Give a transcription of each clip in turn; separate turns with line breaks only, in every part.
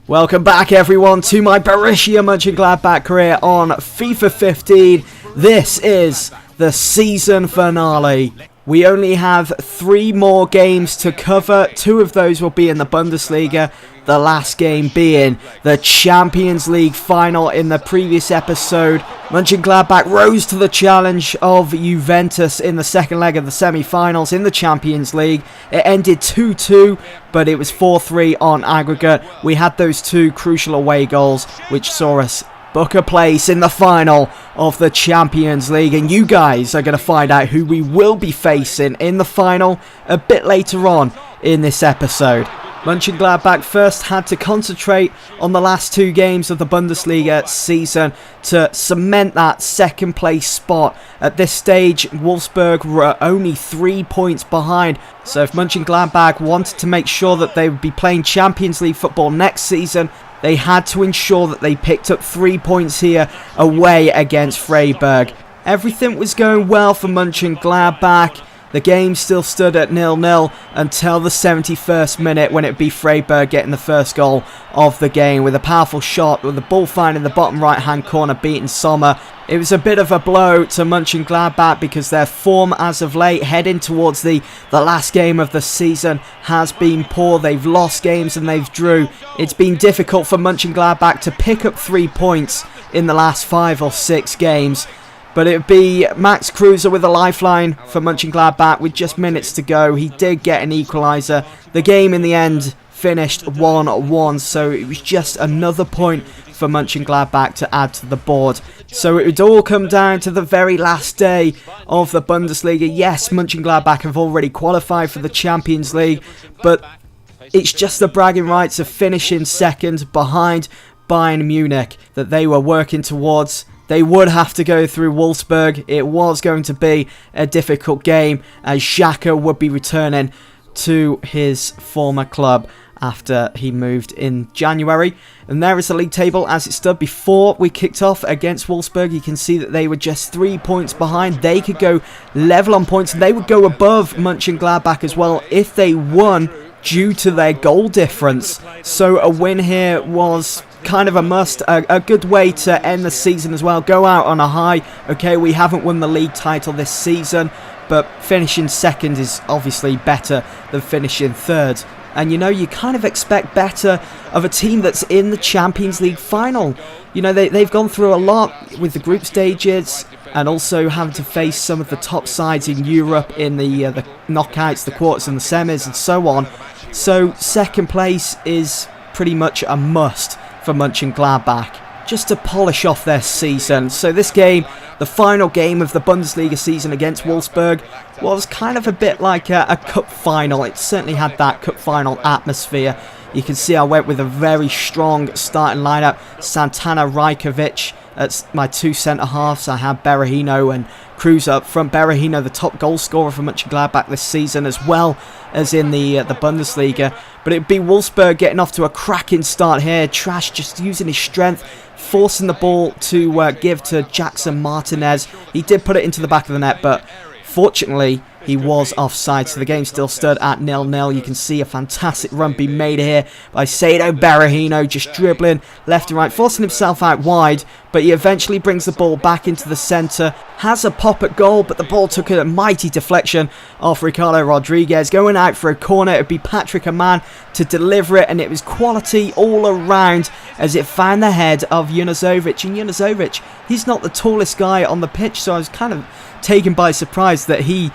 Welcome back everyone to my Borussia M'Gladbach career on FIFA 15. This is the season finale. We only have 3 more games to cover. 2 of those will be in the Bundesliga. The last game being the Champions League final. In the previous episode, Mönchengladbach rose to the challenge of Juventus in the second leg of the semi-finals in the Champions League. It ended 2-2, but it was 4-3 on aggregate. We had those 2 crucial away goals, which saw us book a place in the final of the Champions League. And you guys are going to find out who we will be facing in the final a bit later on in this episode. Mönchengladbach first had to concentrate on the last 2 games of the Bundesliga season to cement that second place spot. At this stage, Wolfsburg were only 3 points behind. So if Mönchengladbach wanted to make sure that they would be playing Champions League football next season, they had to ensure that they picked up 3 points here away against Freiburg. Everything was going well for Mönchengladbach. The game still stood at 0-0 until the 71st minute, when it would be Freiburg getting the first goal of the game with a powerful shot with the ball finding the bottom right hand corner, beating Sommer. It was a bit of a blow to Mönchengladbach because their form as of late, heading towards the last game of the season, has been poor. They've lost games and they've drew. It's been difficult for Mönchengladbach to pick up 3 points in the last 5 or 6 games. But it would be Max Kruse with a lifeline for Mönchengladbach with just minutes to go. He did get an equaliser. The game in the end finished 1-1, so it was just another point for Mönchengladbach to add to the board. So it would all come down to the very last day of the Bundesliga. Yes, Mönchengladbach have already qualified for the Champions League, but it's just the bragging rights of finishing second behind Bayern Munich that they were working towards. They would have to go through Wolfsburg. It was going to be a difficult game, as Xhaka would be returning to his former club after he moved in January. And there is the league table as it stood before we kicked off against Wolfsburg. You can see that they were just 3 points behind. They could go level on points, and they would go above Mönchengladbach as well if they won due to their goal difference. So a win here was kind of a must, a good way to end the season as well. Go out on a high. Okay, we haven't won the league title this season, but finishing second is obviously better than finishing third. And you know, you kind of expect better of a team that's in the Champions League final. You know, they've gone through a lot with the group stages, and also having to face some of the top sides in Europe in the knockouts, the quarters and the semis and so on. So second place is pretty much a must for Mönchengladbach, just to polish off their season. So this game, the final game of the Bundesliga season against Wolfsburg, was kind of a bit like a cup final. It certainly had that cup final atmosphere. You can see I went with a very strong starting lineup. Santana, Rajkovic, that's my 2 centre-halves. I had Berahino and Kruse up front. Berahino, the top goal scorer for Mönchengladbach this season, as well as in the Bundesliga. But it'd be Wolfsburg getting off to a cracking start here. Trash just using his strength, forcing the ball to give to Jackson Martinez. He did put it into the back of the net, but fortunately he was offside, so the game still stood at 0-0. You can see a fantastic run being made here by Saido Berahino, just dribbling left and right, forcing himself out wide, but he eventually brings the ball back into the centre, has a pop at goal, but the ball took a mighty deflection off Ricardo Rodriguez. Going out for a corner, it would be Patrick Aman to deliver it, and it was quality all around as it found the head of Junuzovic. And Junuzovic, he's not the tallest guy on the pitch, so I was kind of taken by surprise that he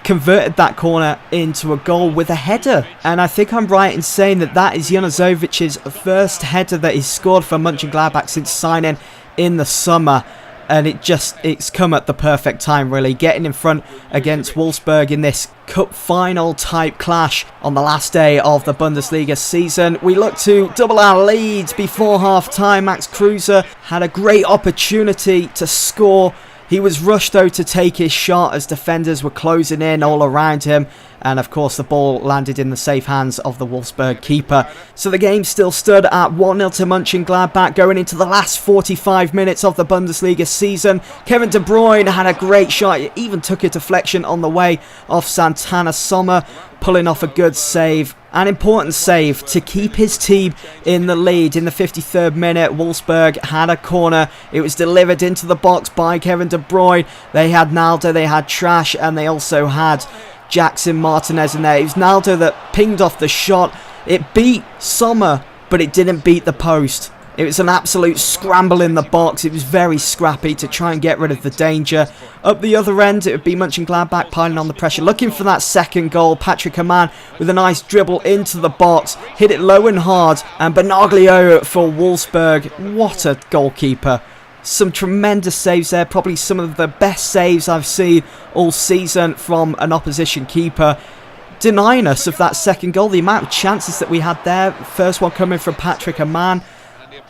converted that corner into a goal with a header. And I think I'm right in saying that that is Junuzovic's first header that he's scored for Mönchengladbach since signing in the summer. And it's come at the perfect time, really, getting in front against Wolfsburg in this cup final type clash on the last day of the Bundesliga season. We look to double our leads before half time. Max Kruse had a great opportunity to score. He was rushed though to take his shot as defenders were closing in all around him, and of course the ball landed in the safe hands of the Wolfsburg keeper. So the game still stood at 1-0 to Mönchengladbach going into the last 45 minutes of the Bundesliga season. Kevin De Bruyne had a great shot, he even took a deflection on the way off Santana. Sommer pulling off a good save An important save to keep his team in the lead. In the 53rd minute, Wolfsburg had a corner. It was delivered into the box by Kevin De Bruyne. They had Naldo, they had Trash, and they also had Jackson Martinez in there. It was Naldo that pinged off the shot. It beat Sommer, but it didn't beat the post. It was an absolute scramble in the box. It was very scrappy to try and get rid of the danger. Up the other end, it would be Mönchengladbach piling on the pressure, looking for that second goal. Patrick Amann with a nice dribble into the box, hit it low and hard, and Benaglio for Wolfsburg. What a goalkeeper. Some tremendous saves there, probably some of the best saves I've seen all season from an opposition keeper. Denying us of that second goal, the amount of chances that we had there. First one coming from Patrick Amann.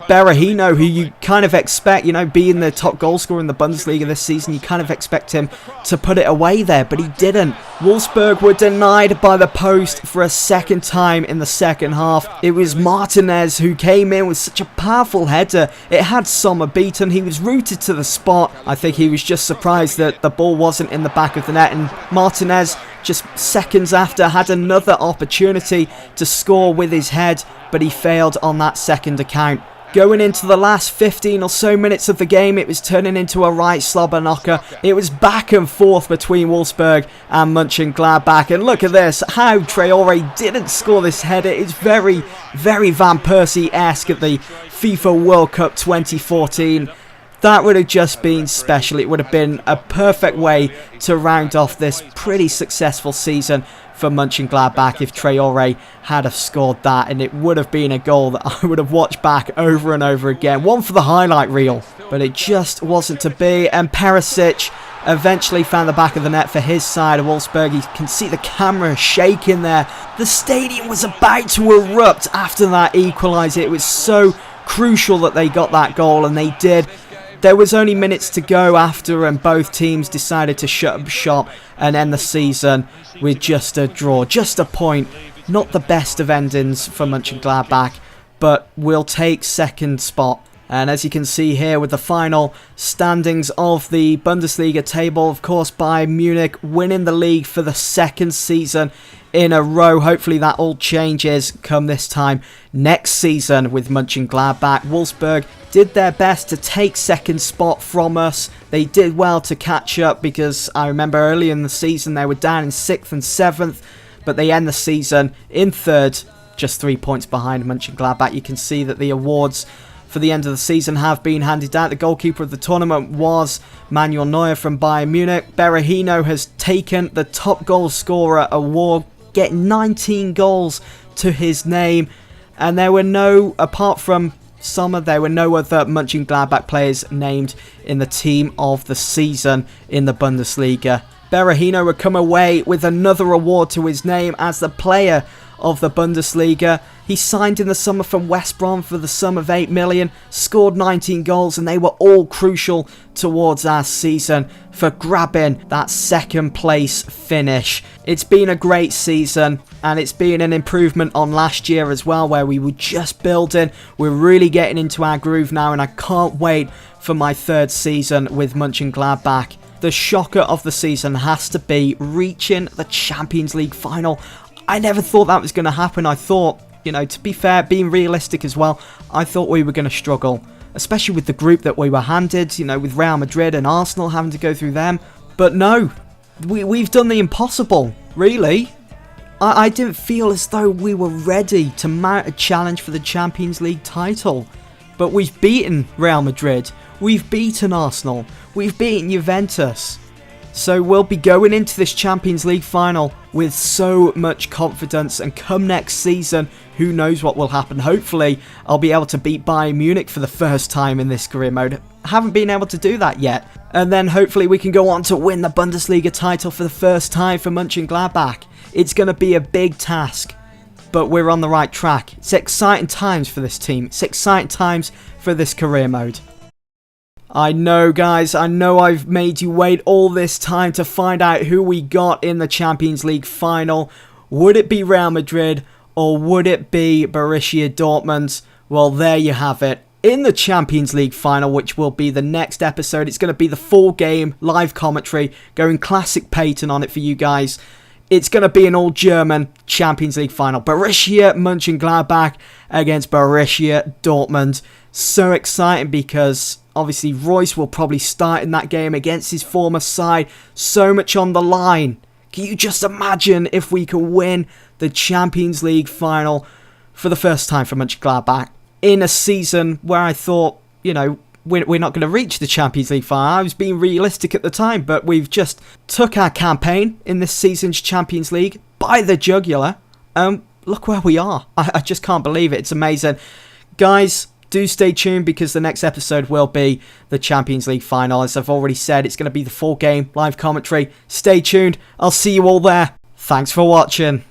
Berahino, who you kind of expect, you know, being the top goal scorer in the Bundesliga this season, you kind of expect him to put it away there, but he didn't. Wolfsburg were denied by the post for a second time in the second half. It was Martinez who came in with such a powerful header. It had Sommer beaten. He was rooted to the spot. I think he was just surprised that the ball wasn't in the back of the net, and Martinez, just seconds after, had another opportunity to score with his head, but he failed on that second account. Going into the last 15 or so minutes of the game, it was turning into a right slobber knocker. It was back and forth between Wolfsburg and Mönchengladbach. And look at this, how Traore didn't score this header. It's very, very Van Persie-esque at the FIFA World Cup 2014. That would have just been special. It would have been a perfect way to round off this pretty successful season for Mönchengladbach if Traore had have scored that, and it would have been a goal that I would have watched back over and over again. One for the highlight reel, but it just wasn't to be, and Perisic eventually found the back of the net for his side of Wolfsburg. You can see the camera shaking there. The stadium was about to erupt after that equaliser. It was so crucial that they got that goal, and they did. There was only minutes to go after, and both teams decided to shut up shop and end the season with just a draw, just a point. Not the best of endings for Mönchengladbach, but we'll take second spot. And as you can see here with the final standings of the Bundesliga table, of course, Bayern Munich winning the league for the second season in a row. Hopefully that all changes come this time next season with Mönchengladbach. Wolfsburg did their best to take second spot from us. They did well to catch up, because I remember early in the season they were down in 6th and 7th, but they end the season in 3rd, just 3 points behind Mönchengladbach. You can see that the awards for the end of the season have been handed out. The goalkeeper of the tournament was Manuel Neuer from Bayern Munich. Berahino has taken the top goal scorer award, getting 19 goals to his name, and there were no, apart from Sommer, there were no other Mönchengladbach players named in the team of the season in the Bundesliga. Berahino would come away with another award to his name as the player of the Bundesliga. He signed in the summer from West Brom for the sum of 8 million, scored 19 goals, and they were all crucial towards our season for grabbing that second place finish. It's been a great season, and it's been an improvement on last year as well, where we were just building. We're really getting into our groove now, and I can't wait for my third season with Mönchengladbach. The shocker of the season has to be reaching the Champions League final. I never thought that was going to happen. I thought, you know, to be fair, being realistic as well, I thought we were going to struggle, especially with the group that we were handed, you know, with Real Madrid and Arsenal having to go through them. But no, we've done the impossible, really. I didn't feel as though we were ready to mount a challenge for the Champions League title. But we've beaten Real Madrid, we've beaten Arsenal, we've beaten Juventus. So we'll be going into this Champions League final with so much confidence, and come next season, who knows what will happen. Hopefully I'll be able to beat Bayern Munich for the first time in this career mode. Haven't been able to do that yet. And then hopefully we can go on to win the Bundesliga title for the first time for Mönchengladbach. It's going to be a big task, but we're on the right track. It's exciting times for this team. It's exciting times for this career mode. I know, guys, I know I've made you wait all this time to find out who we got in the Champions League final. Would it be Real Madrid or would it be Borussia Dortmund? Well, there you have it. In the Champions League final, which will be the next episode, it's going to be the full game live commentary, going classic Peyton on it for you guys. It's going to be an all-German Champions League final. Borussia Mönchengladbach against Borussia Dortmund. So exciting because obviously Royce will probably start in that game against his former side. So much on the line. Can you just imagine if we could win the Champions League final for the first time for Mönchengladbach in a season where I thought, you know, we're not going to reach the Champions League final. I was being realistic at the time, but we've just took our campaign in this season's Champions League by the jugular. Look where we are. I just can't believe it. It's amazing. Guys, do stay tuned because the next episode will be the Champions League final. As I've already said, it's going to be the full game live commentary. Stay tuned. I'll see you all there. Thanks for watching.